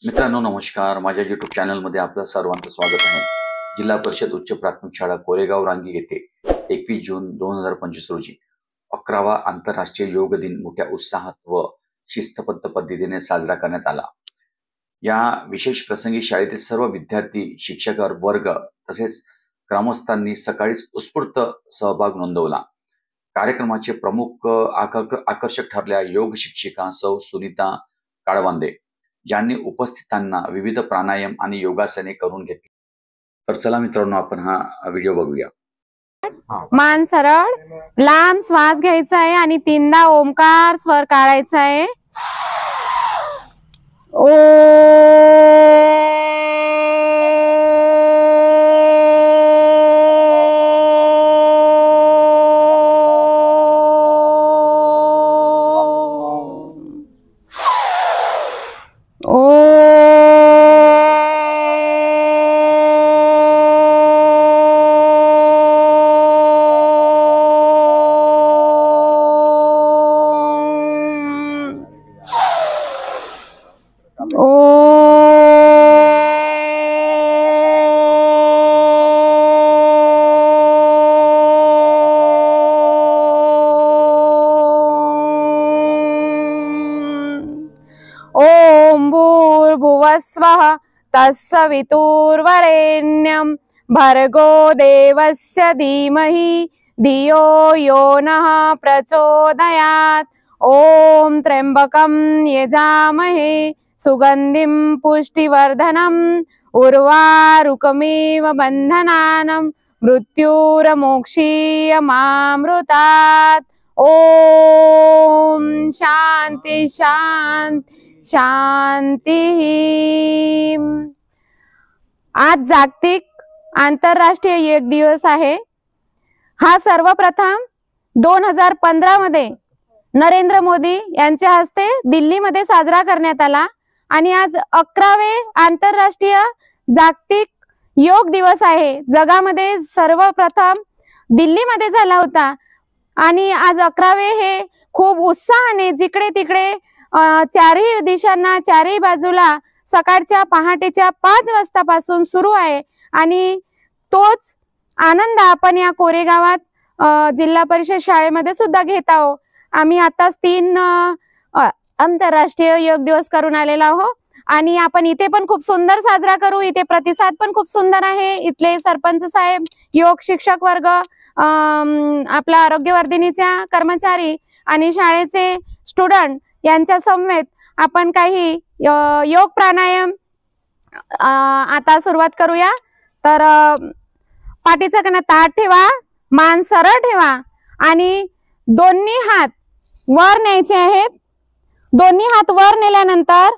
मित्रांनो नमस्कार, माझ्या YouTube चॅनलमध्ये आपलं सर्वांचं स्वागत आहे। जिल्हा परिषद उच्च प्राथमिक शाळा कोरेगाव रांगी येथे 21 जून 2025 रोजी 11वा आंतरराष्ट्रीय योग दिन मोठ्या उत्साहात व शिस्तबद्ध पद्धतीने साजरा करण्यात आला। या विशेष प्रसंगी शाळेतील सर्व विद्यार्थी, शिक्षक वर्ग तसेच ग्रामस्थांनी सकाळीच उत्स्फूर्त सहभाग नोंदवला। कार्यक्रमाचे प्रमुख आकर्षक ठरल्या योग शिक्षिका सौ सुनीता काळवांदे, ज्यांनी उपस्थितांना विविध प्राणायाम आणि योगासने करून घेतली। तर चला मित्रांनो, आपण हा व्हिडिओ बघूया। मान सरळ, लांब श्वास घ्यायचा आहे आणि 3दा ओमकार स्वर काढायचा आहे। ओम भूर्भुवस्वः तत्सवितुर्वरेण्यं भर्गो देवस्य धीमहि धियो यो नः प्रचोदयात्। ओम त्र्यंबकं यजामहे सुगंधिं पुष्टिवर्धनम् उर्वारुकमिव बन्धनानं मृत्युर्मोक्षीयमामृतात्। ओम शांति शांति शांती। आज जागतिक आंतरराष्ट्रीय योग दिवस आहे। हा सर्वप्रथम 2015 मध्ये नरेंद्र मोदी यांच्या हस्ते दिल्लीमध्ये साजरा करण्यात आला आणि आज 11वे आंतरराष्ट्रीय जागतिक योग दिवस आहे। जगामध्ये सर्वप्रथम दिल्लीमध्ये झाला होता आणि आज 11वे हे खूप उत्साहाने जिकडे तिकडे चारही दिशांना, चारही बाजूला सकाळच्या पहाटेच्या 5 वाजतापासून सुरू आहे आणि तोच आनंद आपण या कोरेगावात जिल्हा परिषद शाळेमध्ये सुद्धा घेत आहोत। आम्ही आताच 3 आंतरराष्ट्रीय योग दिवस करून आलेलो आहोत आणि आपण इथे पण खूप सुंदर साजरा करू। इथे प्रतिसाद पण खूप सुंदर आहे। इथले सरपंच साहेब, योग शिक्षक वर्ग, आपला आरोग्यवर्धिनीच्या कर्मचारी आणि शाळेचे स्टुडंट यांच्या समवेत आपण काही योग प्राणायाम आता सुरुवात करूया। तर पाठीचा कणा ताठ ठेवा, मान सरळ ठेवा आणि दोन्ही हात वर न्यायचे आहेत। दोन्ही हात वर नेल्यानंतर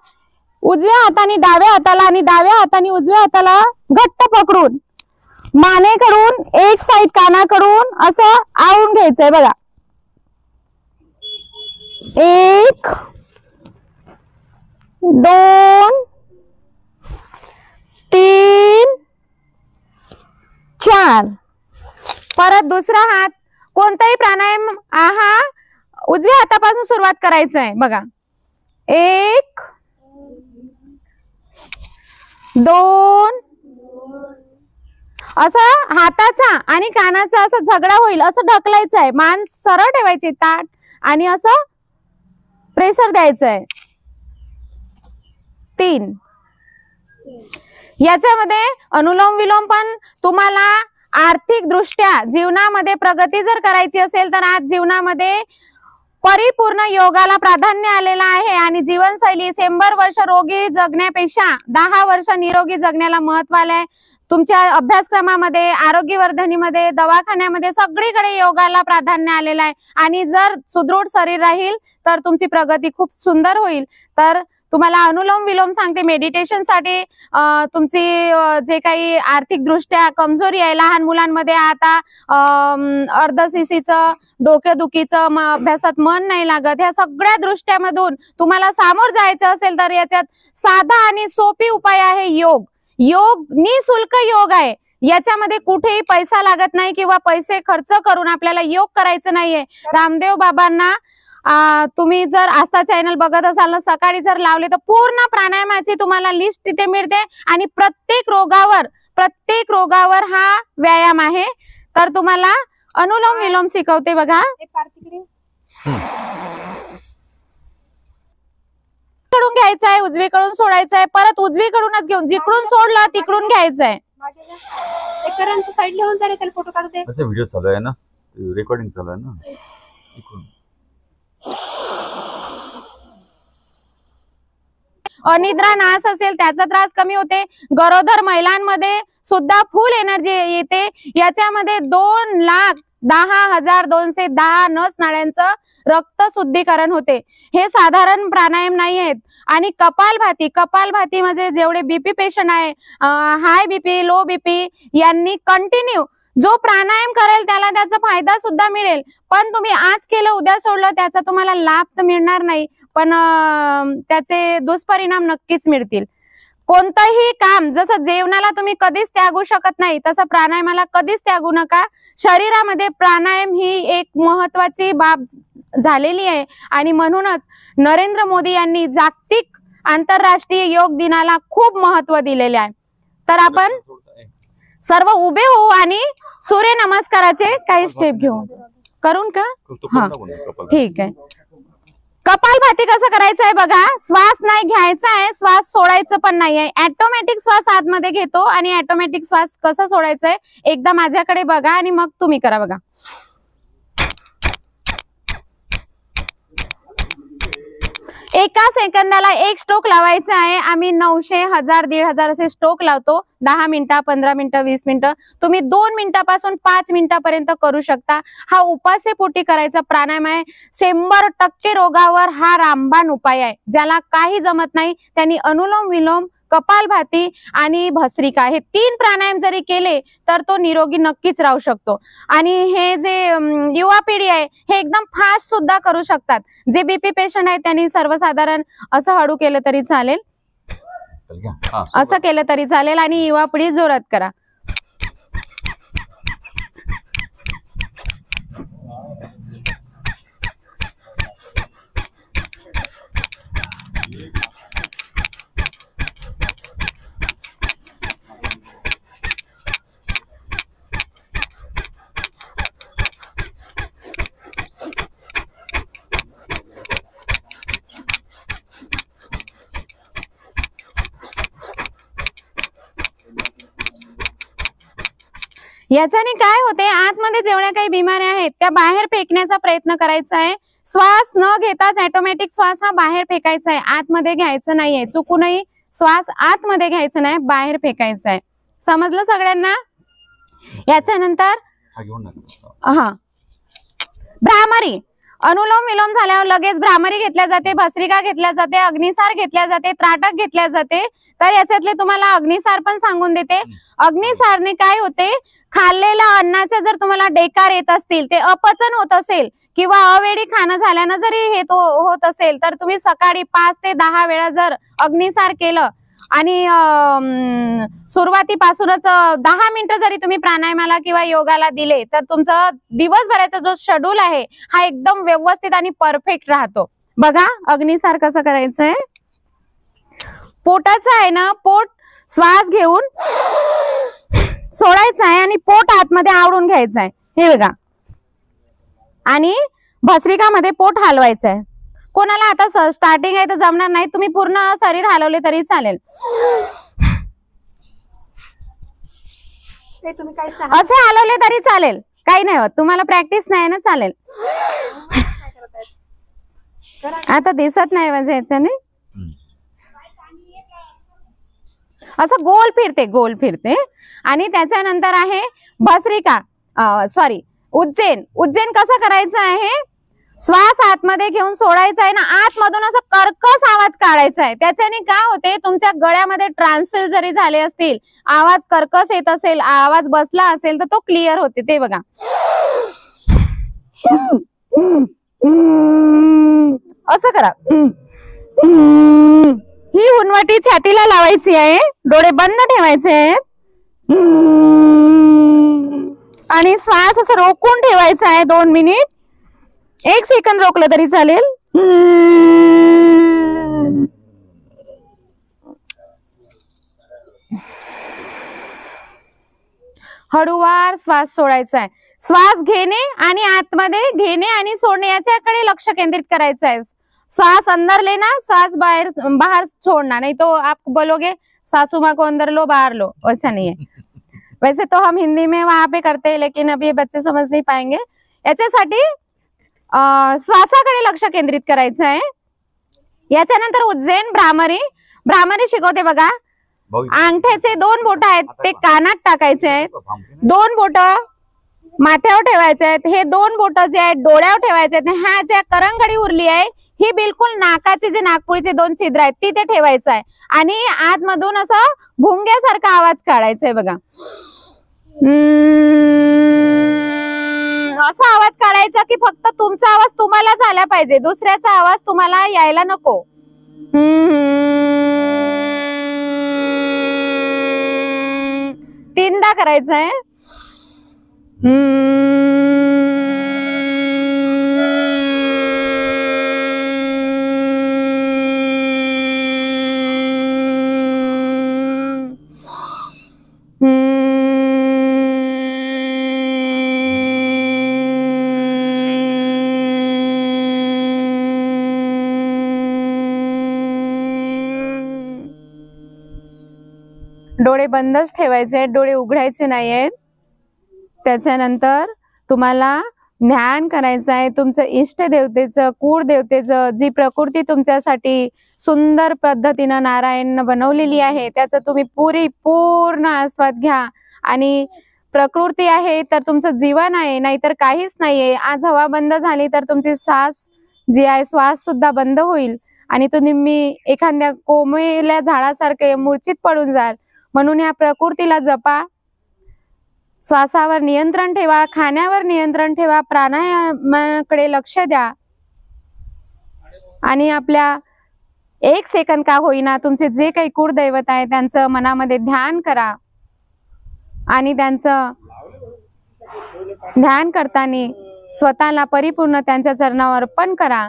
उजव्या हाताने डाव्या हाताला आणि डाव्या हाताने उजव्या हाताला घट्ट पकडून मानेकडून एक साइड कानाकडून असं आवळून घ्यायचंय बघा। 1 2 3 4। परत दुसरा हात, कोणताही प्राणायाम उजव्या हातापासून सुरुवात करायचं आहे बघा। 1 2 असं हाताचा आणि कानाचा असं झगडा होईल असं ढकलायचं आहे। मान सरळ ठेवायची ताठ आणि असं प्रेशर द्यायचं आहे। 3 याच्यामध्ये अनुलोम विलोम पण तुम्हाला आर्थिक दृष्ट्या जीवनामध्ये प्रगती जर करायची असेल तर आज जीवनामध्ये परिपूर्ण योगाला प्राधान्य आलेलं आहे आणि जीवनशैली 100 वर्ष रोगी जगण्यापेक्षा 10 वर्ष निरोगी जगण्याला महत्त्व आलंय। तुमच्या अभ्यासक्रमामध्ये, आरोग्यवर्धनीमध्ये, दवाखान्यामध्ये सगळीकडे योगाला प्राधान्य आलेलं आहे आणि जर सुदृढ शरीर राहील तर तुमची प्रगती खूप सुंदर होईल। तर तुम्हाला अनुलोम विलोम सांगते, मेडिटेशन साठी तुमची जे काही आर्थिक दृष्ट्या कमजोरी आहे, लहान मुलांमध्ये आता अर्धशिशीचं, डोकेदुखीचं, अभ्यासात मन नाही लागत, ह्या सगळ्या दृष्ट्यामधून तुम्हाला सामोर जायचं असेल तर याच्यात साधा आणि सोपी उपाय आहे योग। योग निशुल्क योग आहे। याच्यामध्ये कुठेही पैसा लागत नाही किंवा पैसे खर्च करून आपल्याला योग करायचं नाहीये। रामदेव बाबांना तुम्ही जर आस्था चॅनल बघत असाल ना, सकाळी जर लावले तर पूर्ण प्राणायामाची तुम्हाला लिस्ट तिथे मिळते आणि प्रत्येक रोगावर हा व्यायाम आहे. तर तुम्हाला अनुलोम विलोम शिकवते बघा. कडून घ्यायचं आहे, उजवीकडून सोडायचं आहे, परत उजवीकडूनच घेऊन जिकडून सोडलं तिकडून घ्यायचं आहे. व्हिडिओ चालू आहे ना, रेकॉर्डिंग चालू आहे ना. अनिद्रा नाश असेल त्याचा त्रास कमी होते. गरोदर महिलांमध्ये सुद्धा फुल एनर्जी येते. याच्यामध्ये 2,10,210 नस नाड्यांचं रक्त शुद्धीकरण होते. हे साधारण प्राणायाम नाही आहेत. आणि कपालभाती म्हणजे जेवढे बीपी पेशंट आहे, हाय बीपी, लो बीपी, यांनी कंटिन्यू जो प्राणायाम करेल त्याला त्याचा फायदा सुद्धा मिळेल. पण तुम्ही आज केलं उद्या सोडलं त्याचा तुम्हाला लाभ तर मिळणार नाही, पण त्याचे दुष्परिणाम नक्कीच मिळतील. कोणतंही काम जसं जेवणाला तुम्ही कधीच त्यागू शकत नाही, तसं प्राणायामाला कधीच त्यागू नका. शरीरामध्ये प्राणायाम ही एक महत्वाची बाब झालेली आहे आणि म्हणूनच नरेंद्र मोदी यांनी जागतिक आंतरराष्ट्रीय योग दिनाला खूप महत्व दिलेले आहे. तर आपण सर्व उभे होऊ आणि सूर्य नमस्काराचे काही स्टेप घेऊ. करून का? हा, ठीक आहे. कपालभाती कसं करायचं आहे बघा. श्वास नाही घ्यायचा आहे, श्वास सोडायचं पण नाही आहे. ऑटोमॅटिक श्वास आतमध्ये घेतो आणि ऑटोमॅटिक श्वास कसा सोडायचा आहे एकदा माझ्याकडे बघा आणि मग तुम्ही करा बघा. एका सेकंदाला एक स्ट्रोक लावायचा आहे. आम्ही 900, 1000, 1500 असे स्ट्रोक लावतो. 10 मिनिटं, 15 मिनिटं, 20 मिनिटं. तुम्ही 2 मिनिटापासून 5 मिनिटापर्यंत करू शकता. हा उपासेपोटी करायचा प्राणायाम आहे. 100% रोगावर हा रामबाण उपाय आहे. ज्याला काही जमत नाही त्यांनी अनुलोम विलोम, कपालभाती आणि भस्त्रिका हे 3 प्राणायाम जरी केले तर तो निरोगी नक्कीच राहू शकतो. आणि हे जे युवा पिढी आहे हे एकदम फास्ट सुद्धा करू शकतात. जे बीपी पेशंट आहेत त्यांनी सर्वसाधारण असं हळू केलं तरी चालेल, असं केलं तरी चालेल आणि युवा पिढी जोरात करा. याच्याने काय होते, आतमध्ये जेवढ्या काही बिमाऱ्या आहेत त्या बाहेर फेकण्याचा प्रयत्न करायचा आहे. श्वास न घेताच ऑटोमॅटिक श्वास हा बाहेर फेकायचा आहे, आतमध्ये घ्यायचं नाहीये. चुकूनही श्वास आतमध्ये घ्यायचं नाही, बाहेर फेकायचं आहे. समजलं सगळ्यांना? याच्यानंतर हा भ्रामरी. अनुलोम विलोम झाल्यावर लगेच भ्रामरी घेतल्या जाते, भस्त्रिका घेतल्या जाते, अग्निसार घेतल्या जाते, त्राटक घेतल्या जाते. तर याच्यातले तुम्हाला अग्निसार पण सांगून देते. अग्निसारने काय होते, खाल्लेल्या अन्नाचे जर तुम्हाला डेकार येत असतील, ते अपचन होत असेल किंवा अवेळी खाणं झाल्यानं जरी हे तो होत असेल तर तुम्ही सकाळी 5 ते 10 वेळा जर अग्निसार केलं आणि सुरुवातीपासूनच 10 मिनिटं जरी तुम्ही प्राणायामाला किंवा योगाला दिले तर तुमचा दिवसभराचा जो शेड्यूल आहे हा एकदम व्यवस्थित आणि परफेक्ट राहतो. बघा अग्निसार कसं करायचंय. पोटाचं आहे ना, पोट श्वास घेऊन सोडायचं आहे आणि पोट आतमध्ये आवडून घ्यायचं आहे, हे बघा. आणि भस्त्रिकामध्ये पोट हलवायचं आहे. कोणाला आता स्टार्टिंग आहे तर जमणार नाही, तुम्ही पूर्ण शरीर हलवले तरी चालेल. असे हलवले तरी चालेल, काही नाही होत. तुम्हाला प्रॅक्टिस नाही ना, चालेल. आता दिसत नाही म्हणजे याच्याने असं गोल फिरते. आणि त्याच्यानंतर आहे भस्त्रिका, सॉरी उज्जैन. उज्जैन कसं करायचं आहे, श्वास आतमध्ये घेऊन सोडायचा आहे ना, आतमधून असं कर्कश आवाज काढायचा आहे. त्याच्याने काय होते, तुमच्या गळ्यामध्ये ट्रान्सिल जरी झाले असतील, आवाज कर्कश येत असेल, आवाज बसला असेल तर तो क्लिअर होते. ते बघा असं करा. ही हुनवटी छातीला लावायची आहे, डोळे बंद ठेवायचे आहेत आणि श्वास असं रोखून ठेवायचा आहे 2 मिनिट. 1 सेकंद रोकलं तरी चालेल. हळूवार श्वास सोडायचा आहे. श्वास घेणे आणि आतमध्ये घेणे आणि सोडणे याच्याकडे लक्ष केंद्रित करायचं आहे. श्वास अंदर लेना, श्वास बाहर छोड़ना. नहीं तो आप बोलोगे सासू माँ को अंदर लो बाहर लो, वैसा नहीं है. वैसे तो हम हिंदी में वहां पे करते हैं, लेकिन अभी बच्चे समझ नहीं पाएंगे. याच्यासाठी श्वासाकडे लक्ष केंद्रित करायचं आहे. याच्यानंतर उज्जैन भ्रामरी शिकवते बघा. अंगठ्याचे 2 बोट आहेत ते कानात टाकायचे आहेत, 2 बोट माथ्यावर ठेवायचे आहेत, हे 2 बोट जे आहेत डोळ्यावर ठेवायचे आहेत. ह्या ज्या करंगडी उरली आहे ही बिलकुल नाकाचे जे नाकपुडीचे 2 छिद्र आहेत तिथे ठेवायचं आहे आणि आतमधून असं भुंग्यासारखा आवाज काढायचा आहे बघा. असा आवाज काढायचा की फक्त तुमचा आवाज तुम्हाला झाला पाहिजे, दुसऱ्याचा आवाज तुम्हाला यायला नको. 3दा करायचं आहे. डोळे बंदच ठेवायचे, डोळे उघडायचे नाहीयेत. त्याच्यानंतर तुम्हाला ध्यान करायचं आहे तुमचं इष्ट देवतेचं, कुळ देवतेचं, जी प्रकृती तुमच्यासाठी सुंदर पद्धतीनं नारायणनं बनवलेली आहे त्याचं तुम्ही पूर्ण आस्वाद घ्या. आणि प्रकृती आहे तर तुमचं जीवन आहे, नाहीतर काहीच नाहीये. आज हवा बंद झाली तर तुमची श्वास जी आहे श्वास सुद्धा बंद होईल आणि तुम्ही एखाद्या कोमेल्या झाडासारखे मूर्छित पडून जाल. म्हणून या प्रकृतीला जपा, श्वासावर नियंत्रण ठेवा, खाण्यावर नियंत्रण ठेवा, प्राणायामाकडे लक्ष द्या आणि आपल्या 1 सेकंद का होईना तुमचे जे काही कुळदैवत आहे त्यांचं मनामध्ये ध्यान करा आणि त्यांचं ध्यान करताना स्वतःला परिपूर्ण त्यांच्या चरणावर अर्पण करा.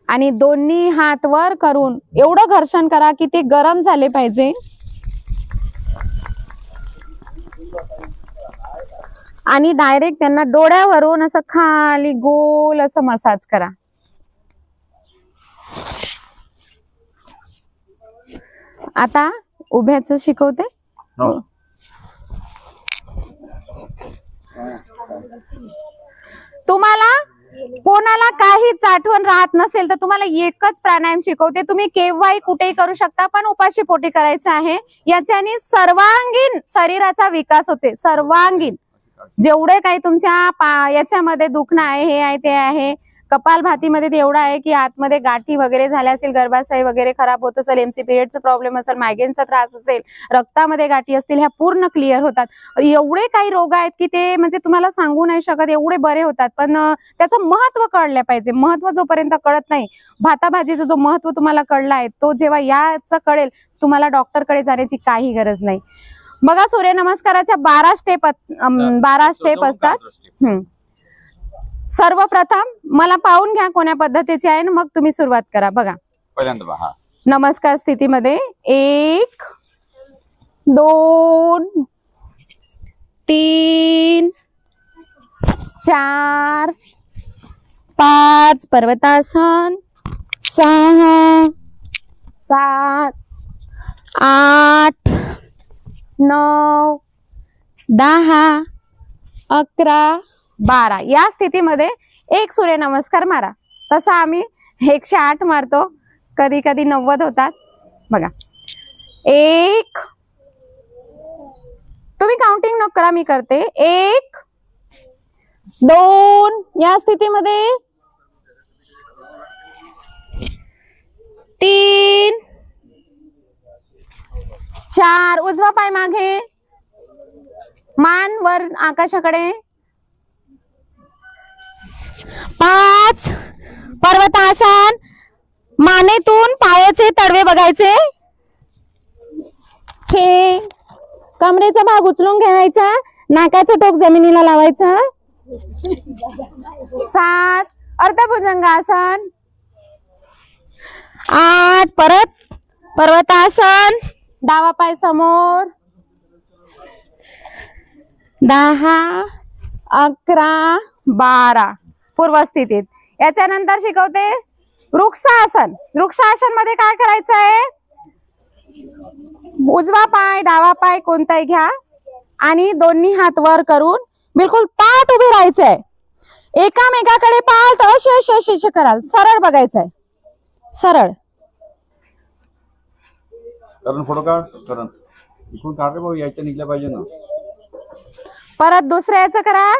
आणि दोन्ही हात वर करून एवढं घर्षण करा की ते गरम झाले पाहिजे. आणि डायरेक्ट त्यांना डोळ्यावरून असं खाली गोल असं मसाज करा. आता उभ्याचं शिकवते. तुम्हाला कोणाला काहीच आठवण राहत नसेल तर तुम्हाला एकच प्राणायाम शिकवते. तुम्ही केव्हाही कुठेही करू शकता, पण उपाशी पोटी करायचं आहे. याच्याने सर्वांगीण शरीराचा विकास होते. सर्वांगीण जेवढे काही तुमच्या याच्यामध्ये दुखणं आहे, हे आहे ते आहे. कपालभातीमध्ये ते एवढं आहे की आतमध्ये गाठी वगैरे झाल्या असेल, गर्भाशय वगैरे खराब होत असेल, एमसी पिरियडचा प्रॉब्लेम असेल, मायग्रेनचा त्रास असेल, रक्तामध्ये गाठी असतील, ह्या पूर्ण क्लिअर होतात. एवढे काही रोग आहेत की ते म्हणजे तुम्हाला सांगू नाही शकत, एवढे बरे होतात. पण त्याचं महत्व कळलं पाहिजे. महत्व जोपर्यंत कळत नाही, भाताभाजीचं जो महत्व तुम्हाला कळलं आहे तो जेव्हा याचं कळेल तुम्हाला डॉक्टरकडे जाण्याची काही गरज नाही. बघा, सूर्यनमस्काराच्या 12 स्टेप असतात. सर्वप्रथम मला पाहून घ्या कोण्या पद्धतीची आहे, मग तुम्ही सुरुवात करा. बघा, नमस्कार स्थितीमध्ये 1 2 3 4 5 पर्वतासन, 6 7 8 9 10 11 12 या स्थितीमध्ये 1 सूर्यनमस्कार मारा. तसा आम्ही 108 मारतो, कधी कधी 90 होतात. बघा, 1 तुम्ही काउंटिंग नको करा, मी करते. 1 2 या स्थितीमध्ये 3 4 उजवा पाय मागे, मान वर आकाशाकडे, 5 पर्वतासन, मानेतून पायाचे तळवे बघायचे, 6 कमरेचा भाग उचलून घ्यायचा, नाकाचं टोक जमिनीला लावायचं. 7 अर्धभुजंगासन. 8 परत पर्वतासन, डावा पाय समोर. 10 11 12 पूर्व स्थितीत. याच्यानंतर शिकवते वृक्षासन. वृक्षासन मध्ये काय करायचं आहे, उजवा पाय डावा पाय कोणताही घ्या आणि दोन्ही हात वर करून बिलकुल ताट उभे राहायचंय. एकामेकाकडे पाहाल तर असे कराल. सरळ बघायचंय, सरळ. करण फोटो काढ. करण इकडून काढ रे भाऊ, यायच्या निघल्या पाहिजे ना. परत दुसऱ्याचं करा.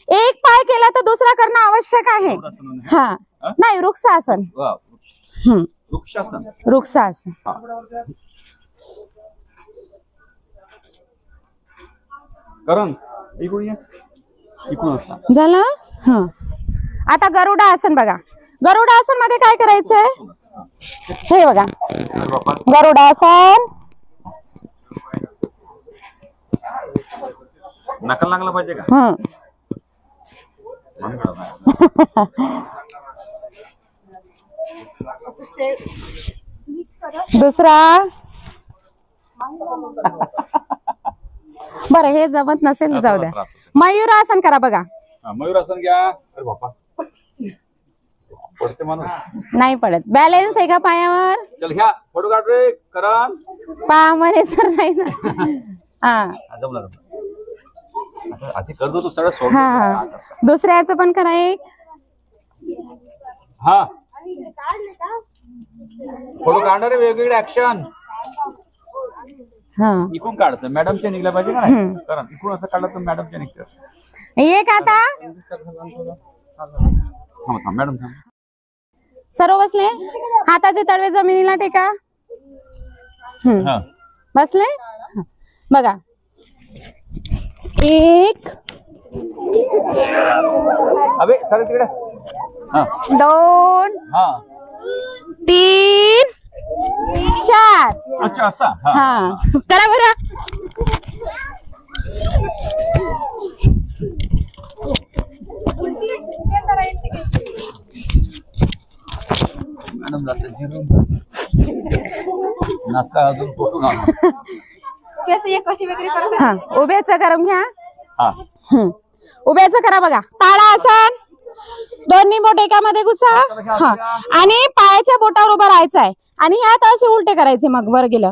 एक पाय केला तर दुसरा करणं आवश्यक आहे. हा नाही, वृक्षासन. वृक्षासन. वृक्षासन. करण इकडून ये. इकडून असा झालं. हा आता गरुडासन बघा. गरुडासन मध्ये काय करायचंय, हे बघा. गरुडासन. नकल लागला पाहिजे का. दुसरा. बरं हे जमत नसेल जाऊ द्या. मयूरासन करा बघा. मयूरासन घ्या. अरे बापा पडते माणूस. नाही पडत. बॅलन्स आहे का पायावर. चल घ्या फोटो काढ रे करण. पायामध्ये तर नाही ना. हा जमला. आधी कर दो तू सरळ सोड. हा दुसऱ्याचं पण करा एक. हा फोटो काढणार रे वेगवेगळे ऍक्शन. हा इकडून काढतं मॅडमच्या निघल्या पाहिजे का नाही. कारण इकडून असं काढलं तर मॅडमच्या निघतं. एक आता मॅडम सर्व बसले. हाताचे तळवे जमिनीला टेका. बसले बघा. 1 अबे सर तिकडे. 2 3 4. अच्छा असा. हा करा बरं. मॅडम जाते जिरून नाश्ता अजून पोचून आला. हा उभ्याचं करून घ्या. हा उभ्याचं करा बघा. ताडासन. दोन्ही बोट एकामध्ये घुसा. हा आणि पायाच्या बोटावर उभं राहायचं आहे आणि ह्यात असे उलटे करायचे. मग वर गेलं.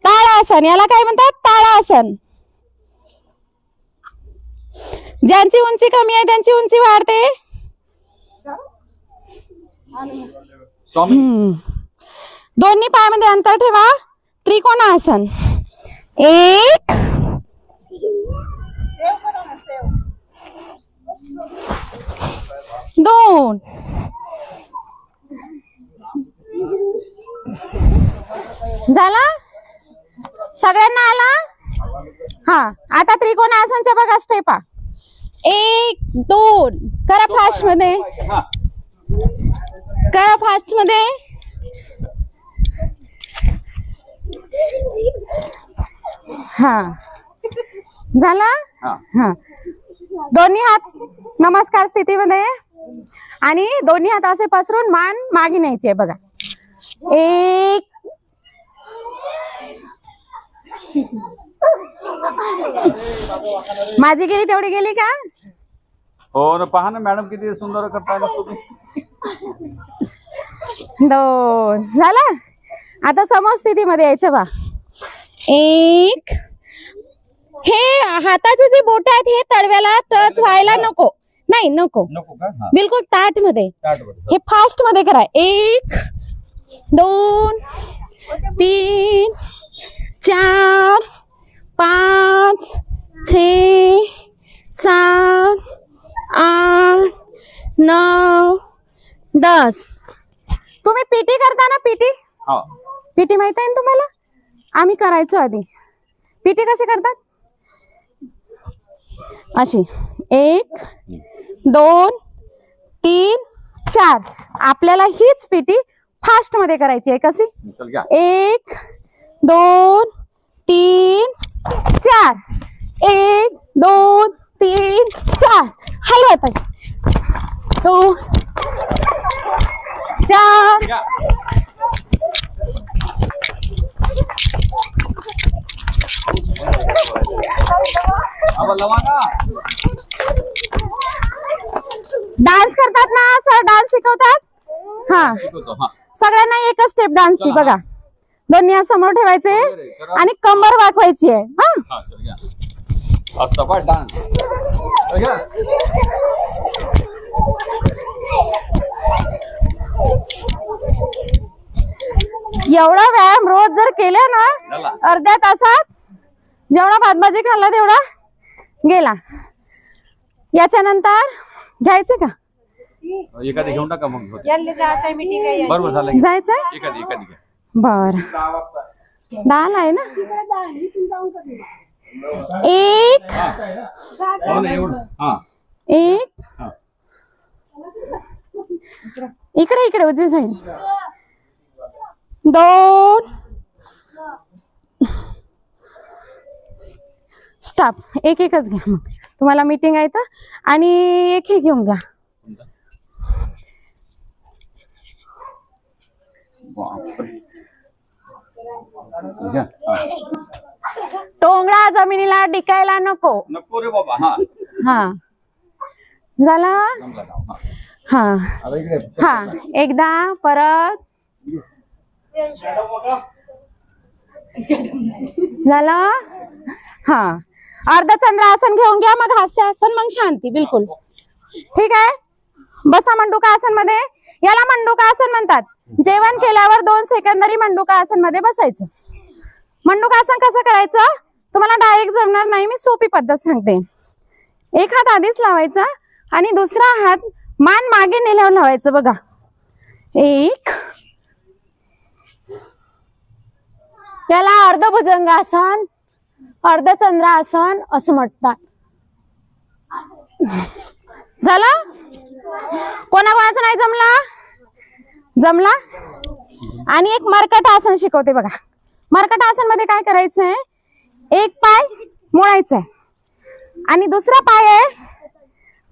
ताडासन. याला काय म्हणतात, ताडासन. ज्यांची उंची कमी आहे त्यांची उंची वाढते. दोन्ही पायामध्ये अंतर ठेवा. त्रिकोणासन. 1 2 झाला. सगळ्यांना आला. हा आता त्रिकोणासनच्या बघा स्टेपा. 1 2 करा फास्ट मध्ये. करा फास्ट मध्ये. हा झाला. हा दोन्ही हात नमस्कार स्थितीमध्ये आणि दोन्ही हात असे पसरून मान मागे न्यायची आहे बघा. 1 माझी गेली तेवढी गेली का. हो ना. पहा ना मॅडम किती सुंदर करताय तुम्ही. 2 झाला. आता समोर स्थितीमध्ये यायचं बा. 1 हे हाताचे जे बोट आहेत हे तळव्याला टच व्हायला नको. नाही नको. बिलकुल ताट मध्ये. हे फास्ट मध्ये करा. 1 2 3 4 5 6 7 8 9 10. तुम्ही पीटी करता ना. पीटी पीटी माहित आहे ना तुम्हाला. आम्ही करायचो आधी. पीटी कशी करतात अशी. 1 2 3 4. आपल्याला हीच पीटी फास्ट मध्ये करायची आहे. कशी. 1 2 3 4 1 2 3 4 हलवा ताई 2 4 डान्स करतात ना सर डान्स शिकवतात हा सगळ्यांना एकच स्टेप डान्सची बघा दोन्ही हात समोर ठेवायचे आणि कंबर वाकवायची आहे एवढा व्यायाम रोज जर केला ना अर्ध्या तासात जेवढा भातभाजी खाल्ला तेवढा गेला याच्या नंतर घ्यायचे का एखादी घेऊन टाका मग मीटिंग बरोबर झालं जायचंय एखादी बर 10 आहे ना 1 इकडे इकडे उजवी साईड 2 स्टॉप एक एकच घ्या मग तुम्हाला मीटिंग आहे तर आणि एक हे घेऊन घ्या टोंगळा जमिनीला डिकायला नको नको रे बाबा हा झाला हा हा एकदा परत झालं हा अर्धचंद्र आसन घेऊन घ्या मग हास्य आसन मग शांती बिलकुल ठीक आहे बसा मंडूका आसन मध्ये याला मंडूका आसन म्हणतात जेवण केल्यावर 2 सेकंदरी मंडूका आसन मध्ये बसायचं मंडूका आसन कसं करायचं तुम्हाला डायरेक्ट जमणार नाही मी सोपी पद्धत सांगते एक हात आधीच लावायचा आणि दुसरा हात मान मागे नेल्यावर लावायचं बघा 1 याला अर्धभुजंगासन अर्धचंद्रासन असं म्हणतात झालं कोणाकोणाचं नाही जमला आणि एक मर्कट आसन शिकवते बघा मर्कट आसन मध्ये काय करायचंय एक पाय मोडायचा आहे आणि दुसरा पाय आहे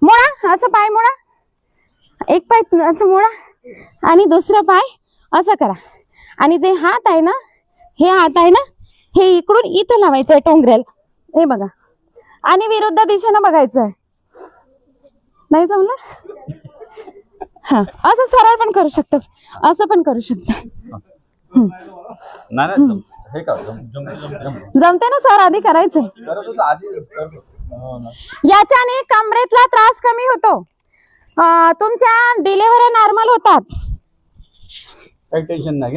मोडा असं पाय मोडा एक पाय असं मोडा आणि दुसरा पाय असं करा आणि जे हात आहे ना हे हात आहे ना हे इकडून इथं लावायचं आहे टोंगऱ्याला हे बघा आणि विरुद्ध दिशेनं बघायचं आहे नाही जमलं हा असं सरळ पण करू शकतास असं पण करू शकता जमते ना सर आधी करायचंय याच्याने कमरेतला त्रास कमी होतो तुमच्या डिलिव्हरी नॉर्मल होतात काही टेन्शन नाही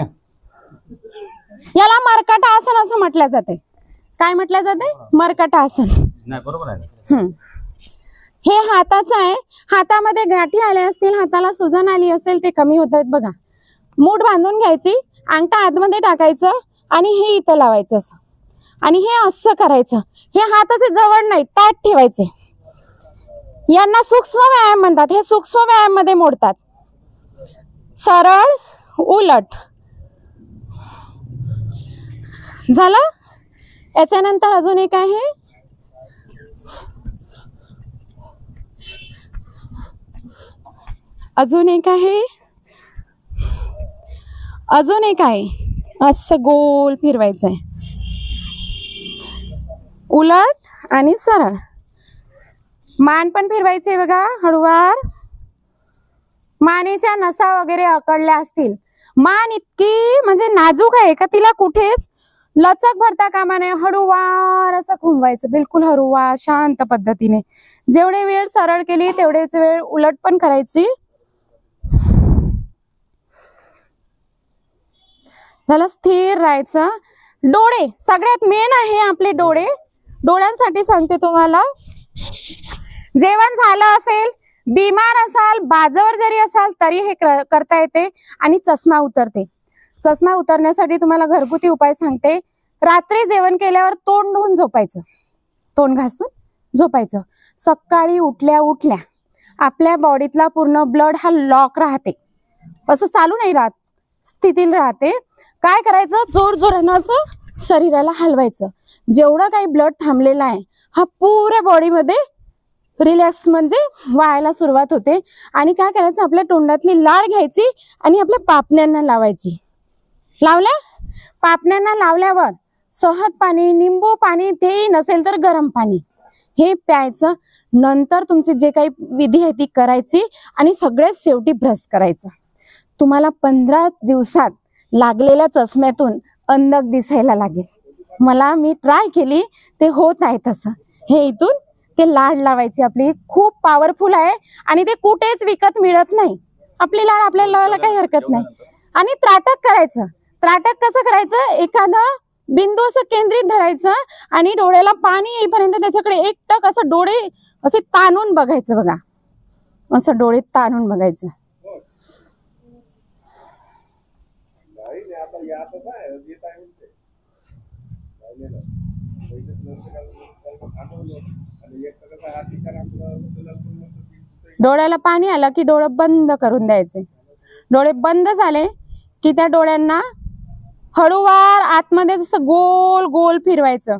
याला मर्कट आसन असं म्हटलं जाते काय म्हटलं जाते मर्कट आसन नाही बरोबर आहे हे हाताचं आहे हातामध्ये गाठी आल्या असतील हाताला सुजन आली असेल ते कमी होत आहेत बघा मूठ बांधून घ्यायची अंगठा आतमध्ये टाकायचं आणि हे इथं लावायचं असं आणि हे असं करायचं हे हात असे जवळ नाही ताट ठेवायचे यांना सूक्ष्म व्यायाम म्हणतात हे सूक्ष्म व्यायाम मध्ये मोडतात सरळ उलट झालं याच्यानंतर अजून एक आहे अजून एक आहे असं गोल फिरवायचं आहे उलट आणि सरळ मान पण फिरवायचे बघा हळूवार मानेच्या नसा वगैरे अकडल्या असतील मान इतकी म्हणजे नाजूक आहे का तिला कुठेच लचक भरता कामा नये हळूवार असं घुमवायचं बिलकुल हळूवार शांत पद्धतीने जेवढे वेळ सरळ केली तेवढेच वेळ उलट पण करायची झालं स्थिर राहायचं डोळे सगळ्यात मेन आहे आपले डोळे डोळ्यांसाठी सांगते तुम्हाला जेवण झालं असेल बिमार असाल बाजावर जरी असाल तरी हे करता येते आणि चष्मा उतरते चष्मा उतरण्यासाठी तुम्हाला घरगुती उपाय सांगते रात्री जेवण केल्यावर तोंड धुवून झोपायचं तोंड घासून झोपायचं सकाळी उठल्या उठल्या आपल्या बॉडीतला पूर्ण ब्लड हा लॉक राहते असं चालू नाही राहत स्थितीत राहते काय करायचं जोर जोरानं असं शरीराला हलवायचं. जेवढा काही ब्लड थांबलेला आहे हा पुऱ्या बॉडीमध्ये रिलॅक्स म्हणजे व्हायला सुरुवात होते. आणि काय करायचं, आपल्या तोंडातली लाळ घ्यायची आणि आपल्या पापण्यांना लावायची. लावल्या पापण्यांना लावल्यावर सहज पाणी, निंबू पाणी, तेही नसेल तर गरम पाणी हे प्यायचं. नंतर तुमची जे काही विधी आहे ती करायची आणि सगळ्यात शेवटी ब्रश करायचं. तुम्हाला 15 दिवसात लागलेल्या चष्म्यातून अंधक दिसायला लागेल. मी ट्राय केली, ते होत आहे तसं. हे इथून ते लाड लावायची आपली, खूप पॉवरफुल आहे आणि ते कुठेच विकत मिळत नाही. आपली लाड आपल्याला लावायला काही हरकत नाही. आणि त्राटक करायचं. त्राटक कसं करायचं, एखादा बिंदू असं केंद्रित धरायचं आणि डोळ्याला पाणी येईपर्यंत त्याच्याकडे एकटक असं डोळे असे ताणून बघायचं बघा. असं डोळे ताणून बघायचं. डोळ्याला पाणी आलं की डोळे बंद करून द्यायचे. डोळे बंद झाले की त्या डोळ्यांना हळूवार आतमध्ये जसं गोल गोल फिरवायचं.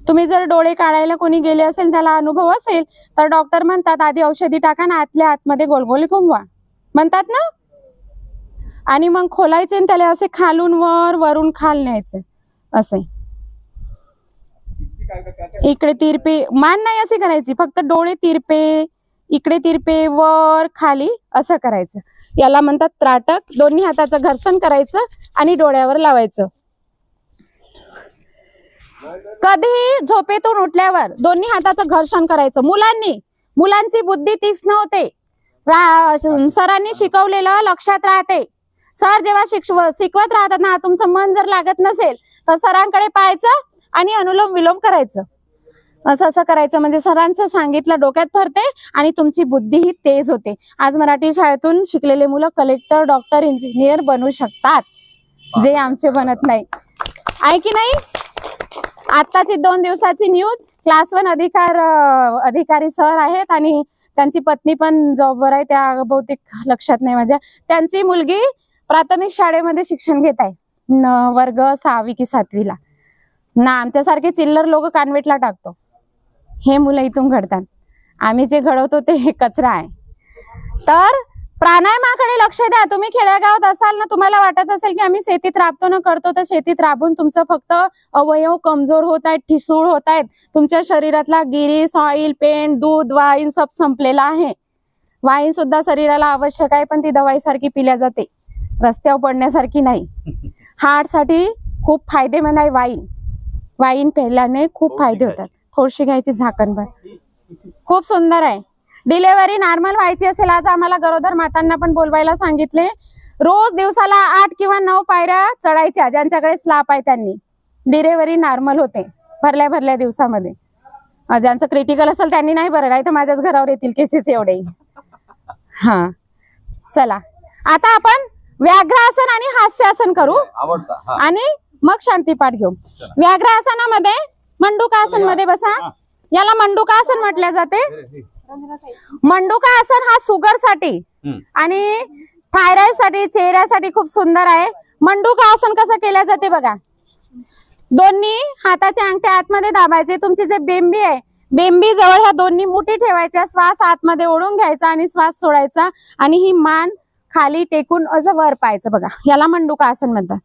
तुम्ही जर डोळे काढायला कोणी गेले असेल, त्याला अनुभव असेल, तर डॉक्टर म्हणतात आधी औषधी टाका ना, आतल्या आतमध्ये गोल गोल घुमवा म्हणतात ना. आणि मग खोलायचे आणि त्याला असे खालून वर, वरून खाल न्यायचे. असे इकडे तिरपे, मान नाही असे करायची, फक्त डोळे तिरपे, इकडे तिरपे, वर खाली असं करायचं. याला म्हणतात त्राटक. दोन्ही हाताचं घर्षण करायचं आणि डोळ्यावर लावायचं. कधीही झोपेतून उठल्यावर दोन्ही हाताचं घर्षण करायचं. मुलांची बुद्धी तीक्ष्ण होते. सरांनी शिकवलेलं लक्षात राहते. सर जेव्हा शिकवत राहतात ना, तुमचं मन जर लागत नसेल तर सरांकडे पाहायचं आणि अनुलोम विलोम करायचं. असं करायचं म्हणजे सरांचं सांगितलं डोक्यात भरते आणि तुमची बुद्धी ही तेज होते. आज मराठी शाळेतून शिकलेले मुलं कलेक्टर, डॉक्टर, इंजिनियर बनवू शकतात, जे आमचे बनत नाही. आहे की नाही. आताची 2 दिवसाची न्यूज, क्लास 1 अधिकारी सर आहेत आणि त्यांची पत्नी पण जॉबवर आहे. त्या बहुतेक लक्षात नाही माझ्या. त्यांची मुलगी प्राथमिक शाळेमध्ये शिक्षण घेत आहे, वर्ग 6वी की 7वीला ना. आमच्यासारखे चिल्लर लोक कॉन्व्हेंटला टाकतो. हे मुलं इथून घडतात. आम्ही जे घडवतो ते कचरा आहे. तर प्राणायामाकडे लक्ष द्या. तुम्ही खेड्यागावात असाल ना, तुम्हाला वाटत असेल की आम्ही शेतीत राबतो ना, करतो, तर शेतीत राबून तुमचं फक्त अवयव कमजोर होत आहेत, ठिसूळ होत आहेत. तुमच्या शरीरातला गिरीस, ऑइल, पेंट, दूध, वाईन सब संपलेला आहे. वाईन सुद्धा शरीराला आवश्यक आहे, पण ती दवाईसारखी पिल्या जाते, रस्त्यावर पडण्यासारखी नाही. हार्ट साठी खूप फायदेमंद आहे वाईन प्यायल्याने खूप फायदे होतात. थोडीशी घ्यायची झाकणभर. खूप सुंदर आहे. डिलेव्हरी नॉर्मल व्हायची असेल, आज आम्हाला गरोदर मातांना पण बोलवायला सांगितले. रोज दिवसाला 8 किंवा 9 पायऱ्या चढायच्या. ज्यांच्याकडे स्लॅप आहे त्यांनी डिलेव्हरी नॉर्मल होते भरल्या दिवसामध्ये. ज्यांचं क्रिटिकल असेल त्यांनी नाही बरं, नाही तर माझ्याच घरावर येतील केसेस एवढे. हा चला, आता आपण व्याघ्रासन आणि हास्यासन करू आणि मग शांतीपाठ घेऊ. व्याघ्रासनामध्ये मंडूकासन मध्ये बसा. याला मंडूकासन म्हटले जाते. मंडूकासन हा शुगर साठी आणि थायरॉइड साठी, चेहऱ्यासाठी खूप सुंदर आहे. मंडूकासन कसं केलं जाते बघा. दोन्ही हाताचे अंगठे आतमध्ये दाबायचे. तुमची जे बेंबी आहे, बेंबी जवळ ह्या दोन्ही मुठी ठेवायच्या. श्वास आतमध्ये ओढून घ्यायचा आणि श्वास सोडायचा आणि ही मान खाली टेकून असं वर पाहायचं बघा. याला मंडूकासन म्हणतात.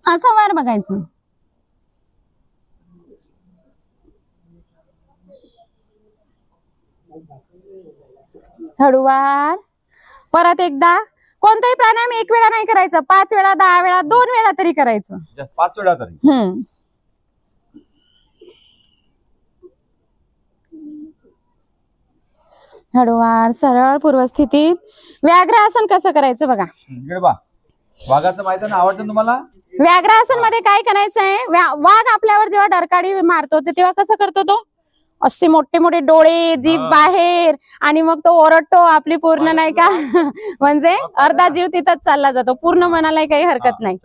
असं वर बघायचं. हळूवार. परत एकदा. कोणताही प्राणायाम 1 वेळा नाही करायचं, 5 वेळा, 10 वेळा, 2 वेळा तरी करायचं. 5 वेळा तरी. हळूवार सरळ पूर्वस्थितीत. व्याघ्रासन कसं करायचं बघा. वाघाचं माहिती ना, आवडतं तुम्हाला. व्याघ्रासन मध्ये काय करायचंय, वाघ आपल्यावर जेव्हा डरकाळी मारतो तेव्हा कसं करतो तो, असे मोठे मोठे डोळे, जीभ बाहेर आणि मग तो ओरडतो. आपली पूर्ण नाही का म्हणजे अर्धा जीव तिथंच चालला जातो. पूर्ण मनाला काही हरकत नाही.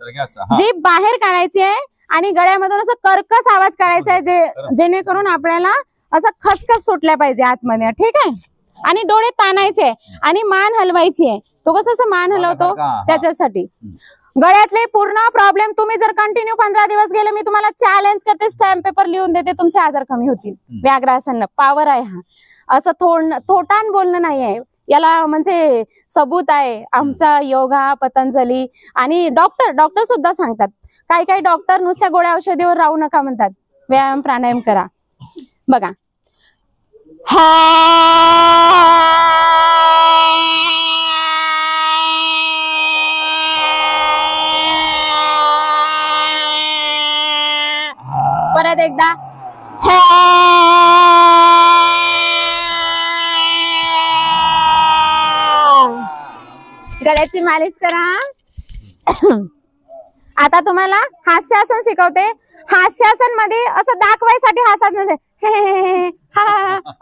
जीभ बाहेर काढायची आहे आणि गळ्यामधून असं कर्कश आवाज काढायचा आहे, जेणेकरून आपल्याला असं खसखस सुटल्या पाहिजे आतमध्ये. ठीक आहे. आणि डोळे ताणायचे आणि मान हलवायची आहे. तो कसं मान हलवतो त्याच्यासाठी. गळ्यातले पूर्ण प्रॉब्लेम तुम्ही जर कंटिन्यू 15 दिवस गेले, मी तुम्हाला चॅलेंज करते, स्टॅम्प पेपर लिहून देते, तुमचे आजार कमी होतील. व्याघ्रासन पॉवर आहे हा, असं थोटान बोलणं नाही आहे, याला म्हणजे सबूत आहे. आमचा योगा, पतंजली आणि डॉक्टर सुद्धा सांगतात. काही डॉक्टर नुसत्या गोळ्या औषधीवर राहू नका म्हणतात, व्यायाम प्राणायाम करा. बघा, परत एकदा गळ्याची मालिश करा. आता तुम्हाला हास्यासन शिकवते. हास्यासन मध्ये असं दाखवायसाठी हसत नसेल,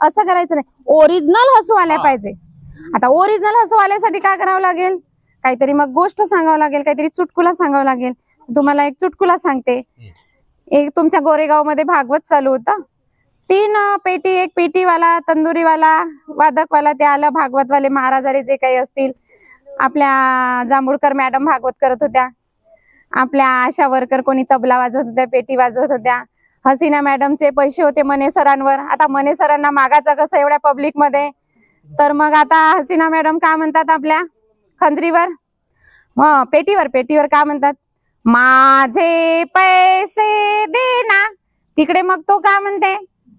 असं करायचं नाही, ओरिजिनल हसू आल्या पाहिजे. आता ओरिजिनल हसू आल्यासाठी काय करावं लागेल, काहीतरी मग गोष्ट सांगावं लागेल, काहीतरी चुटकुला सांगावं लागेल. तुम्हाला एक चुटकुला सांगते. एक तुमच्या गोरेगाव मध्ये भागवत चालू होतं. 3 पेटी, एक पेटीवाला, तंदुरीवाला, वादकवाला, ते आलं. भागवतवाले महाराजारे जे काही असतील, आपल्या जांभूळकर मॅडम भागवत करत होत्या, आपल्या आशा वर्कर कोणी तबला वाजवत होत्या, पेटी वाजवत होत्या. हसीना मॅडमचे पैसे होते मने सरांवर. आता मने सरांना मागायचं कसं एवढ्या पब्लिक मध्ये, तर मग आता हसीना मॅडम काय म्हणतात आपल्या खंजरीवर, पेटीवर काय म्हणतात, माझे पैसे देना. तिकडे मग तो काय म्हणते,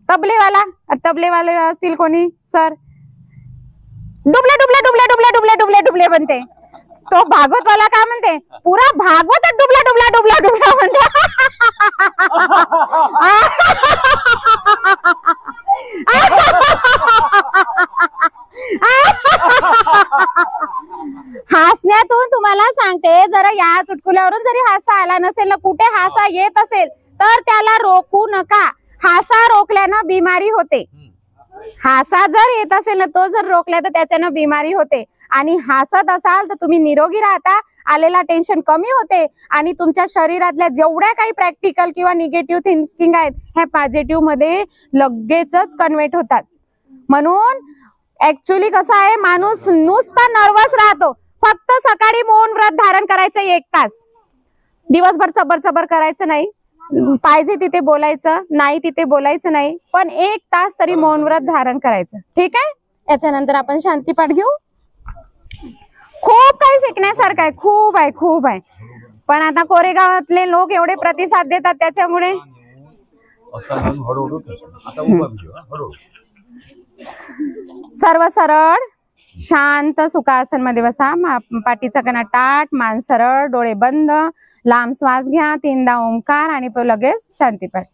तबलेवाले असतील कोणी सर, डुबले डुबले डुबले डुबले डुबले डुबले डुबले म्हणते. तो भागवतवाला काय म्हणते, पुरा भागवत डुबला डुबला डुबला डुबला म्हणते. हसण्यातून तुम्हाला सांगते, जरा या चुटकुल्यावरून जरी हासा आला नसेल ना, कुठे हासा येत असेल तर त्याला रोखू नका. हासा रोखल्यानं बिमारी होते. हासा जर येत असेल ना, तो जर रोखला तर त्याच्यानं बिमारी होते. आणि हसत असाल तर तुम्ही निरोगी राहता, आलेला टेन्शन कमी होते आणि तुमच्या शरीरातल्या जेवढ्या काही प्रॅक्टिकल किंवा निगेटिव्ह थिंकिंग आहेत, ह्या पॉझिटिव्ह मध्ये लगेचच कन्व्हर्ट होतात. म्हणून ऍक्च्युली कसं आहे, माणूस नुसता नर्वस राहतो. फक्त सकाळी मौन व्रत धारण करायचं 1 तास, दिवसभर चबर करायचं नाही. पाहिजे तिथे बोलायचं नाही, तिथे बोलायचं नाही, पण 1 तास तरी मौन व्रत धारण करायचं. ठीक आहे. याच्यानंतर आपण शांतीपाठ घेऊ. खूप काही शिकण्यासारखं आहे, खूप आहे. पण आता कोरेगावातले लोक एवढे प्रतिसाद देतात, त्याच्यामुळे सर्व सरळ शांत सुखासन मध्ये बसा. पाठीचा कणा ताठ, मान सरळ, डोळे बंद, लांब श्वास घ्या, 3दा ओंकार आणि लगेच शांतीपाठ.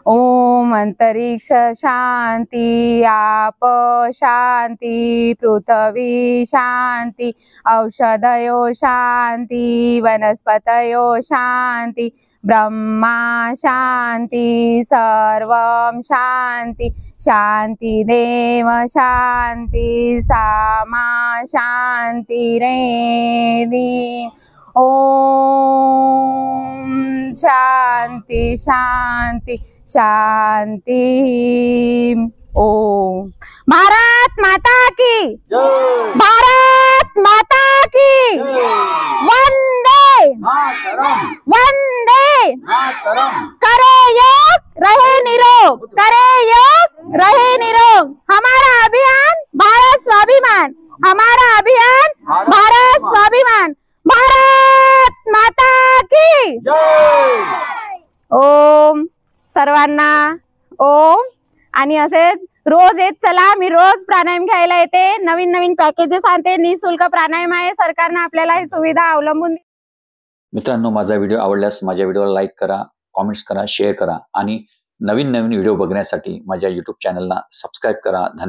ओम अंतरिक्ष शांती, आप शांती, पृथ्वी शांती, औषधयो शांती, वनस्पतयो शांती, ब्रह्मा शांती, सर्वं शांती, शांती देव शांती, सामा शांती रेदी. ओम शांती शांती शांती. ओम. भारत माता की, भारत माता की, वंदे वंदे. करे योग रहे निरोग, करे योग रहे निरोग. हमारा अभियान भारत स्वाभिमान, हमारा अभियान भारत स्वाभिमान. भारत माता की ओम. सर्वांना ओम. आणि असेच रोज येत चला. मी रोज प्राणायाम घ्यायला येते. नवीन पॅकेजेस आणते. निःशुल्क प्राणायाम आहे. सरकारने आपल्याला ही सुविधा अवलंबून मित्रांनो, माझा व्हिडिओ आवडल्यास माझ्या व्हिडिओला लाईक करा, कॉमेंट्स करा, शेअर करा आणि नवीन व्हिडिओ बघण्यासाठी माझ्या YouTube चॅनलला सबस्क्राईब करा. धन्यवाद.